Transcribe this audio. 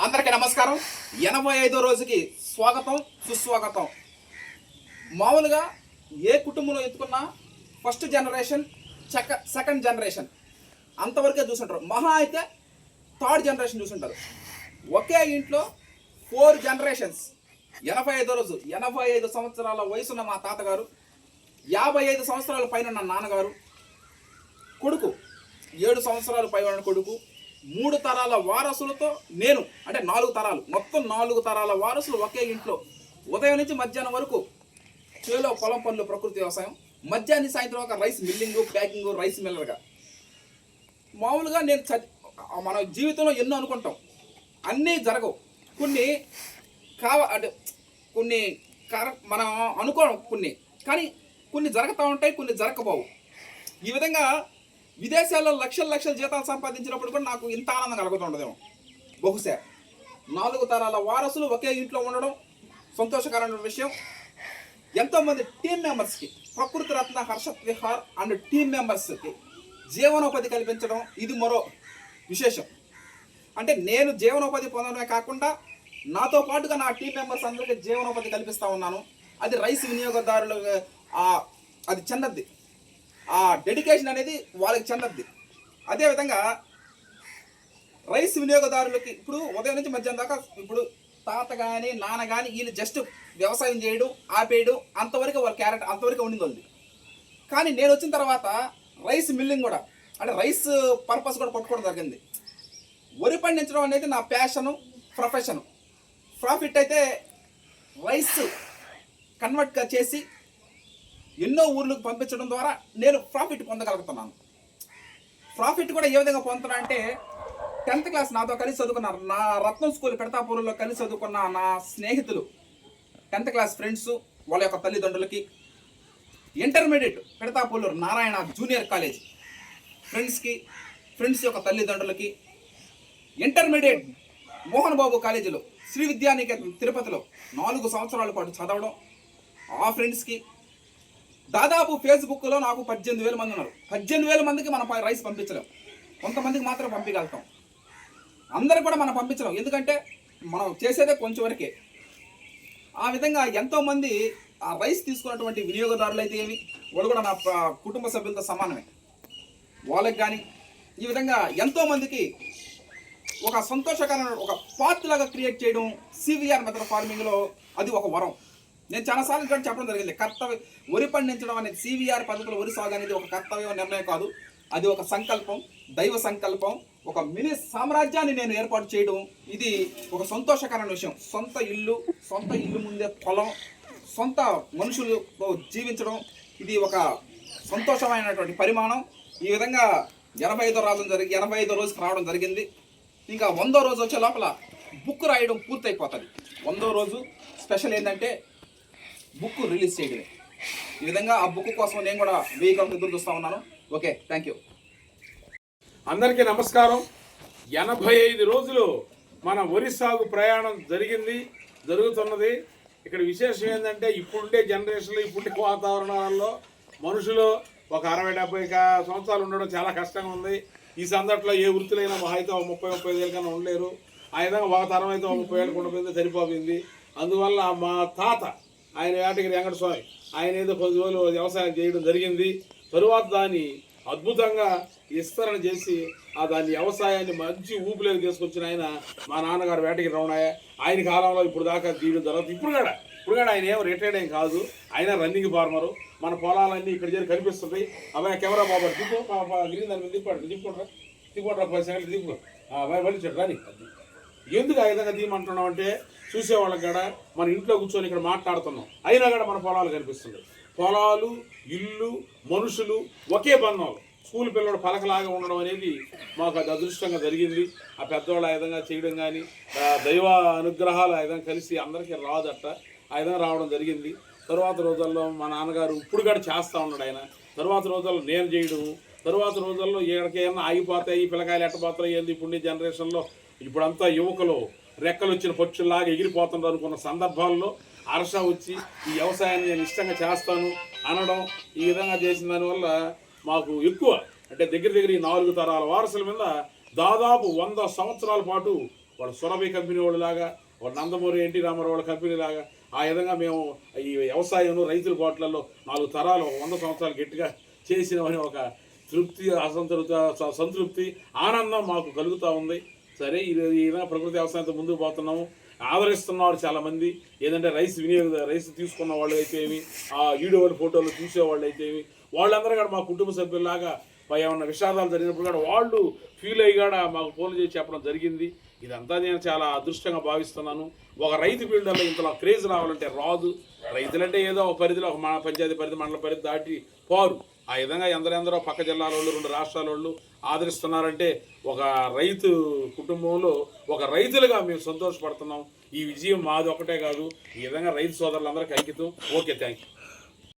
అందరికీ నమస్కారం. 85వ రోజుకి స్వాగతం, సుస్వాగతం. మామూలుగా ఏ కుటుంబంలో ఎత్తుకున్నా ఫస్ట్ జనరేషన్, సెకండ్ జనరేషన్ అంతవరకే చూసుంటారు. మహా అయితే థర్డ్ జనరేషన్ చూసుంటారు. ఒకే ఇంట్లో 4 జనరేషన్స్. 85వ రోజు 85 సంవత్సరాల వయసున్న మా తాతగారు, 55 సంవత్సరాల పైన నా నాన్నగారు, కొడుకు 7 సంవత్సరాల పైన కొడుకు, 3 తరాల వారసులతో నేను, అంటే 4 తరాలు, మొత్తం 4 తరాల వారసులు ఒకే ఇంట్లో. ఉదయం నుంచి మధ్యాహ్నం వరకు చేలో పొలం పనులు, ప్రకృతి వ్యవసాయం. మధ్యాహ్నం సాయంత్రం ఒక రైస్ మిల్లింగు, ప్యాకింగు, రైస్ మిల్లర్గా. మామూలుగా నేను మన జీవితంలో ఎన్నో అనుకుంటాం, అన్నీ జరగవు. కొన్ని అంటే కొన్ని మనం అనుకోవడం కొన్ని, కానీ కొన్ని జరుగుతూ ఉంటాయి, కొన్ని జరగకపోవు. ఈ విధంగా విదేశాల్లో లక్షల జీతాలు సంపాదించినప్పుడు కూడా నాకు ఇంత ఆనందం కలుగుతుండదేమో. బహుశా 4 తరాల వారసులు ఒకే ఇంట్లో ఉండడం సంతోషకరమైన విషయం. ఎంతోమంది టీం మెంబర్స్కి, ప్రకృతి రత్న, హర్షత్ విహార్ అండ్ టీం మెంబర్స్కి జీవనోపాధి కల్పించడం ఇది మరో విశేషం. అంటే నేను జీవనోపాధి పొందడమే కాకుండా నాతో పాటుగా నా టీం మెంబర్స్ అందరికీ జీవనోపాధి కల్పిస్తూ ఉన్నాను. అది రైస్ వినియోగదారులు అది చెందద్ది, ఆ డెడికేషన్ అనేది వాళ్ళకి చెందద్ది. అదేవిధంగా రైస్ వినియోగదారులకి ఇప్పుడు ఉదయం నుంచి మధ్యాహ్నం దాకా, ఇప్పుడు తాత కానీ నాన్న కానీ వీళ్ళు జస్ట్ వ్యవసాయం చేయడం ఆపేయడం అంతవరకు వాళ్ళ క్యారెక్టర్ అంతవరకు ఉండింది వాళ్ళది. కానీ నేను వచ్చిన తర్వాత రైస్ మిల్లింగ్ కూడా, అంటే రైస్ పర్పస్ కూడా పట్టుకోవడం జరిగింది. వరి పండించడం అనేది నా ప్యాషను, ప్రొఫెషను. ప్రాఫిట్ అయితే రైస్ కన్వర్ట్గా చేసి ఎన్నో ఊర్లకు పంపించడం ద్వారా నేను ప్రాఫిట్ పొందగలుగుతున్నాను. ప్రాఫిట్ కూడా ఏ విధంగా పొందుతున్నా అంటే, 10th క్లాస్ నాతో కలిసి చదువుకున్నారు, నా రత్నం స్కూల్ పెడతాపూర్లో కలిసి చదువుకున్న నా స్నేహితులు, 10th క్లాస్ ఫ్రెండ్స్ వాళ్ళ యొక్క తల్లిదండ్రులకి, ఇంటర్మీడియట్ పెడతాపూర్లో నారాయణ జూనియర్ కాలేజ్ ఫ్రెండ్స్ యొక్క తల్లిదండ్రులకి, ఇంటర్మీడియట్ మోహన్ బాబు కాలేజీలో శ్రీ విద్యానికేతన్ తిరుపతిలో 4 సంవత్సరాల పాటు చదవడం ఆ ఫ్రెండ్స్కి, దాదాపు ఫేస్బుక్లో నాకు 18,000 మంది ఉన్నారు. 18,000 మందికి మనం రైస్ పంపించలేం, కొంతమందికి మాత్రం పంపించగలుగుతాం. అందరికి కూడా మనం పంపించలేం, ఎందుకంటే మనం చేసేదే కొంచెం వరకే. ఆ విధంగా ఎంతోమంది ఆ రైస్ తీసుకున్నటువంటి వినియోగదారులు అయితే ఏమి, వాళ్ళు కూడా నా కుటుంబ సభ్యులతో సమానమే. వాళ్ళకి కానీ ఈ విధంగా ఎంతోమందికి ఒక సంతోషకరమైన ఒక పాత్ లాగా క్రియేట్ చేయడం సివిఆర్ మెథడ్ ఫార్మింగ్లో అది ఒక వరం. నేను చాలాసార్లు ఇక్కడ చెప్పడం జరిగింది, కర్తవ్యం. వరి పండించడం అనేది సివిఆర్ పద్ధతిలో వరి సాగు అనేది ఒక కర్తవ్యం, నిర్ణయం కాదు, అది ఒక సంకల్పం, దైవ సంకల్పం. ఒక మినీ సామ్రాజ్యాన్ని నేను ఏర్పాటు చేయడం ఇది ఒక సంతోషకరమైన విషయం. సొంత ఇల్లు ముందే పొలం, సొంత మనుషులతో జీవించడం ఇది ఒక సంతోషమైనటువంటి పరిమాణం. ఈ విధంగా 85వ రోజుకి రావడం జరిగింది. ఇంకా 100వ రోజు వచ్చే లోపల బుక్ రాయడం పూర్తయిపోతుంది. 100వ రోజు స్పెషల్ ఏంటంటే బుక్ రిలీజ్ చేయడమే. ఈ విధంగా ఆ బుక్ కోసం నేను కూడా 1000 గంటలు ఎదురు చూస్తూ ఉన్నాను. Okay, thank you. అందరికీ నమస్కారం. 85 రోజులు మన వరి సాగు ప్రయాణం జరుగుతున్నది. ఇక్కడ విశేషం ఏంటంటే, ఇప్పుడుండే జనరేషన్లో, ఇప్పుడుండే వాతావరణాలలో మనుషులు ఒక 60-70 సంవత్సరాలు ఉండడం చాలా కష్టంగా ఉంది. ఈ సందట్లో ఏ వృత్తులైనా మహా అయితే 30-35 ఏళ్ళ కన్నా ఉండలేరు. ఆ విధంగా ఒక తరం అయితే 30 ఏళ్ళకు ఉండిపోయింది, సరిపోయింది. అందువల్ల మా తాత, ఆయన వేటగిరి వెంకటస్వామి, ఆయన ఏదో 10 రోజులు వ్యవసాయం చేయడం జరిగింది. తరువాత దాన్ని అద్భుతంగా విస్తరణ చేసి దాన్ని వ్యవసాయాన్ని మంచి ఊపిలోకి తీసుకొచ్చిన ఆయన మా నాన్నగారు వేటగిరి రమణయ్య. ఆయన కాలంలో ఇప్పుడు దాకా జీవితం జరుగుతుంది. ఇప్పుడు కూడా ఆయన ఏం రిటైర్డ్ ఏం కాదు, ఆయన రన్నింగ్ ఫార్మరు. మన పొలాలన్నీ ఇక్కడ చేరి కనిపిస్తుంది. అబ్బాయి కెమెరా బాబు దిప్పు, గ్రీన్ దాని మీద తిప్పుకుంటారా 10 సెకండ్లు దిప్పు వెళ్ళిచాడు రాని. ఎందుకు ఆ విధంగా తీయమంటున్నాం అంటే, చూసేవాళ్ళకి కూడా మన ఇంట్లో కూర్చొని ఇక్కడ మాట్లాడుతున్నాం, అయినా కూడా మన పొలాలు కనిపిస్తుంది. పొలాలు, ఇల్లు, మనుషులు ఒకే బంధాలు. స్కూల్ పిల్లలు పలకలాగా ఉండడం అనేది మాకు అది అదృష్టంగా జరిగింది. ఆ పెద్దవాళ్ళు ఆ విధంగా చేయడం కానీ, దైవ అనుగ్రహాలు ఆ విధంగా కలిసి అందరికీ రాదట, ఆ విధంగా రావడం జరిగింది. తరువాత రోజుల్లో మా నాన్నగారు ఇప్పుడు కూడా చేస్తూ ఉన్నాడు ఆయన. తరువాత రోజుల్లో నేను చేయడము, తరువాత రోజుల్లో ఎక్కడికైనా ఆగిపోతాయి, పిల్లకాయలు ఎట్టపోతాయి ఏంది. ఇప్పుడు జనరేషన్లో ఇప్పుడంతా యువకులు రెక్కలు వచ్చిన పక్షుల్లాగా ఎగిరిపోతున్నారు అనుకున్న సందర్భాల్లో హర్ష వచ్చి ఈ వ్యవసాయాన్ని నేను ఇష్టంగా చేస్తాను అనడం, ఈ విధంగా చేసిన దానివల్ల మాకు ఎక్కువ, అంటే దగ్గర ఈ 4 తరాల వారసుల మీద దాదాపు 100 సంవత్సరాల పాటు వాళ్ళ సురభి కంపెనీ వాళ్ళు లాగా, వాళ్ళ నందమూరి ఎన్టీ రామారావు వాళ్ళ కంపెనీ లాగా ఆ విధంగా మేము ఈ వ్యవసాయం రైతుల కోట్లలో 4 తరాలు 100 సంవత్సరాలు గట్టిగా చేసినామని ఒక తృప్తి, సంతృప్తి, ఆనందం మాకు కలుగుతూ ఉంది. సరే ఈ విధంగా ప్రకృతి వ్యవసాయంతో ముందుకు పోతున్నాము. ఆదరిస్తున్నారు చాలామంది. ఏదంటే రైస్ తీసుకున్న వాళ్ళు అయితేమి, ఆ వీడియోలు ఫోటోలు చూసేవాళ్ళు అయితేమి, వాళ్ళందరూ కూడా మా కుటుంబ సభ్యుల్లాగా ఏమన్నా విషాదాలు జరిగినప్పుడు కూడా వాళ్ళు ఫీల్ అయ్యి కూడా మాకు ఫోన్లు చేసి చెప్పడం జరిగింది. ఇదంతా నేను చాలా అదృష్టంగా భావిస్తున్నాను. ఒక రైతు ఫీల్డ్లో ఇంతలో క్రేజ్ రావాలంటే రాదు. రైతులంటే ఏదో ఒక పరిధిలో ఒక పంచాయతీ పరిధి, మండల పరిధి దాటి పోరు. ఆ విధంగా ఎందరెందరో పక్క జిల్లాల వాళ్ళు, 2 రాష్ట్రాల వాళ్ళు ఆదరిస్తున్నారంటే ఒక రైతు కుటుంబంలో ఒక రైతులుగా మేము సంతోషపడుతున్నాం. ఈ విజయం మాది ఒకటే కాదు, ఈ విధంగా రైతు సోదరులందరికీ అంకితం. Okay, thank you.